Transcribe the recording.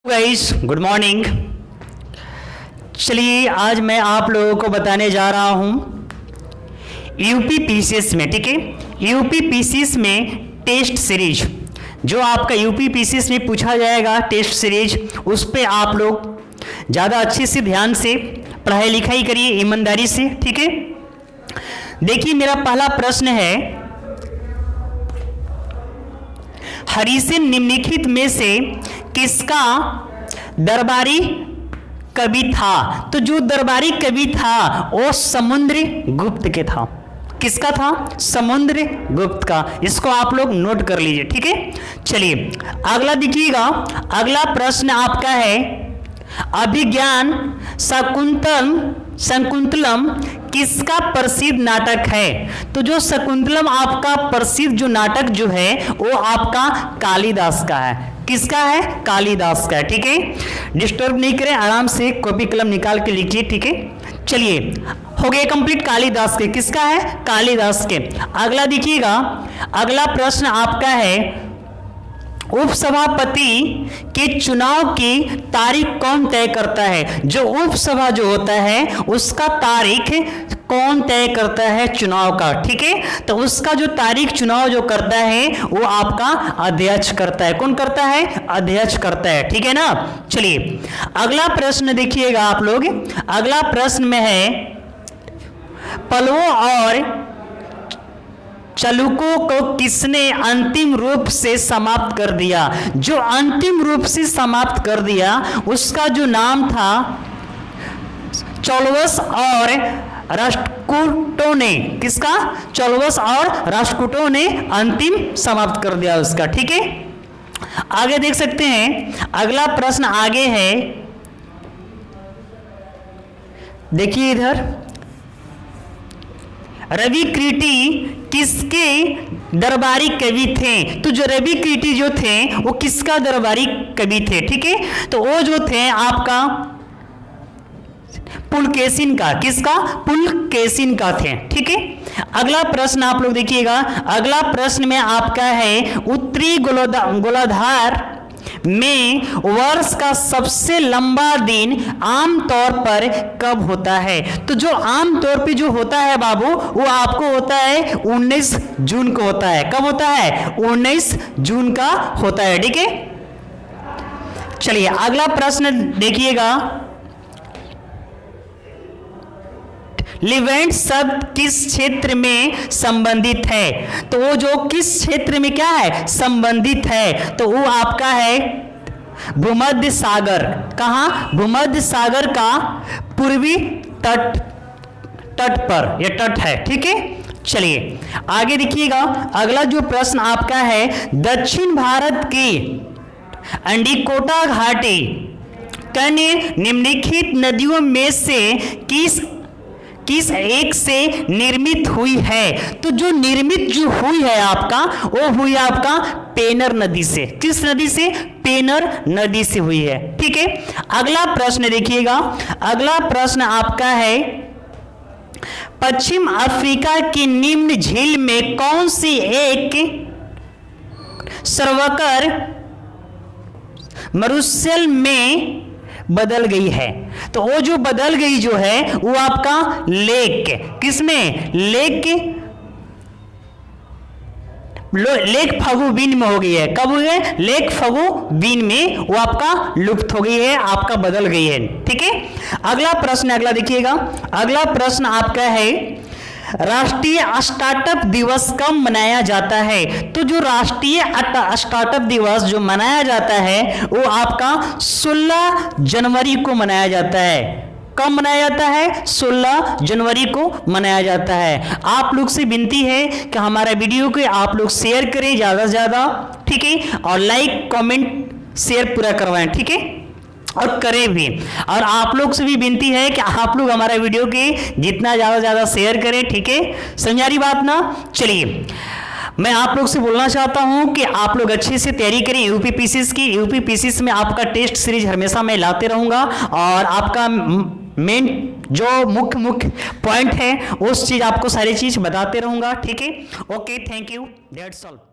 Guys good morning. चलिए आज मैं आप लोगों को बताने जा रहा हूं यूपी पीसीएस में, ठीक है। यूपी पीसीएस में टेस्ट सीरीज जो आपका यूपी पीसीएस में पूछा जाएगा, टेस्ट सीरीज उस पे आप लोग ज़्यादा अच्छे से ध्यान से पढ़ाई लिखाई करिए, ईमानदारी से, ठीक है। देखिए मेरा पहला प्रश्न है, हरिसेन निम्नलिखित में से किसका दरबारी कवि था? तो जो दरबारी कवि था वो समुद्र गुप्त के था। किसका था? समुद्र गुप्त का। इसको आप लोग नोट कर लीजिए, ठीक है। चलिए अगला देखिएगा, अगला प्रश्न आपका है, अभिज्ञान शकुंतलम किसका प्रसिद्ध नाटक है? तो जो शकुंतलम आपका प्रसिद्ध जो नाटक जो है वो आपका कालिदास का है। किसका है? कालिदास का है, ठीक है। डिस्टर्ब नहीं करें, आराम से कॉपी कलम निकाल के लिखिए, ठीक है। चलिए हो गया कंप्लीट, कालिदास के। किसका है? कालिदास के। अगला देखिएगा, अगला प्रश्न आपका है, उपसभापति के चुनाव की तारीख कौन तय करता है? जो उपसभा जो होता है उसका तारीख कौन तय करता है चुनाव का, ठीक है। तो उसका जो तारीख चुनाव जो करता है वो आपका अध्यक्ष करता है। कौन करता है? अध्यक्ष करता है, ठीक है ना। चलिए अगला प्रश्न देखिएगा आप लोग, अगला प्रश्न में है, पल्लवों और चालुक्यों को किसने अंतिम रूप से समाप्त कर दिया? जो अंतिम रूप से समाप्त कर दिया उसका जो नाम था चौलवस और राष्ट्रकूटों ने। किसका? चौलवस और राष्ट्रकूटों ने अंतिम समाप्त कर दिया उसका, ठीक है। आगे देख सकते हैं, अगला प्रश्न आगे है, देखिए इधर, रवि कृति किसके दरबारी कवि थे? तो जो रवि कृति जो थे वो किसका दरबारी कवि थे, ठीक है। तो वो जो थे आपका पुलकेशिन का। किसका? पुलकेशिन का थे, ठीक है। अगला प्रश्न आप लोग देखिएगा, अगला प्रश्न में आपका है, उत्तरी गोलार्ध में वर्ष का सबसे लंबा दिन आमतौर पर कब होता है? तो जो आमतौर पे जो होता है बाबू वो आपको होता है 19 जून को होता है। कब होता है? 19 जून का होता है, ठीक है। चलिए अगला प्रश्न देखिएगा, लिवेंट शब्द किस क्षेत्र में संबंधित है? तो वो जो किस क्षेत्र में क्या है? संबंधित है। तो वो आपका है भूमध्य सागर। कहाँ? भूमध्य सागर का पूर्वी तट पर यह तट है, ठीक है। चलिए आगे देखिएगा, अगला जो प्रश्न आपका है, दक्षिण भारत की अंडीकोटा घाटी कन्य निम्नलिखित नदियों में से किस एक से निर्मित हुई है? तो जो निर्मित जो हुई है आपका वो हुई आपका पेनर नदी से। किस नदी से? पेनर नदी से हुई है, ठीक है। अगला प्रश्न देखिएगा, अगला प्रश्न आपका है, पश्चिम अफ्रीका की निम्न झील में कौन सी एक सर्वकर मरुस्थल में बदल गई है? तो वो जो बदल गई जो है वो आपका लेक, किसमें? लेक फगु बीन में हो गई है। कब हुई है? लेक फगु बीन में वो आपका लुप्त हो गई है, आपका बदल गई है, ठीक है। अगला प्रश्न, अगला देखिएगा, अगला प्रश्न आपका है, राष्ट्रीय स्टार्टअप दिवस कब मनाया जाता है? तो जो राष्ट्रीय स्टार्टअप दिवस जो मनाया जाता है वो आपका 16 जनवरी को मनाया जाता है। कब मनाया जाता है? 16 जनवरी को मनाया जाता है। आप लोग से विनती है कि हमारा वीडियो को आप लोग शेयर करें ज़्यादा से ज़्यादा, ठीक है, और लाइक कमेंट शेयर पूरा करवाएं, ठीक है, और करें भी। और आप लोग से भी विनती है कि आप लोग हमारा वीडियो के जितना ज़्यादा से ज़्यादा शेयर करें, ठीक है, समझा रही बात ना। चलिए मैं आप लोग से बोलना चाहता हूं कि आप लोग अच्छे से तैयारी करें यूपी पीसीएस की। यूपी पीसीएस में आपका टेस्ट सीरीज हमेशा मैं लाते रहूँगा और आपका मेन जो मुख्य पॉइंट है उस चीज़ आपको सारी चीज़ बताते रहूँगा, ठीक है। Okay, thank you, that's all.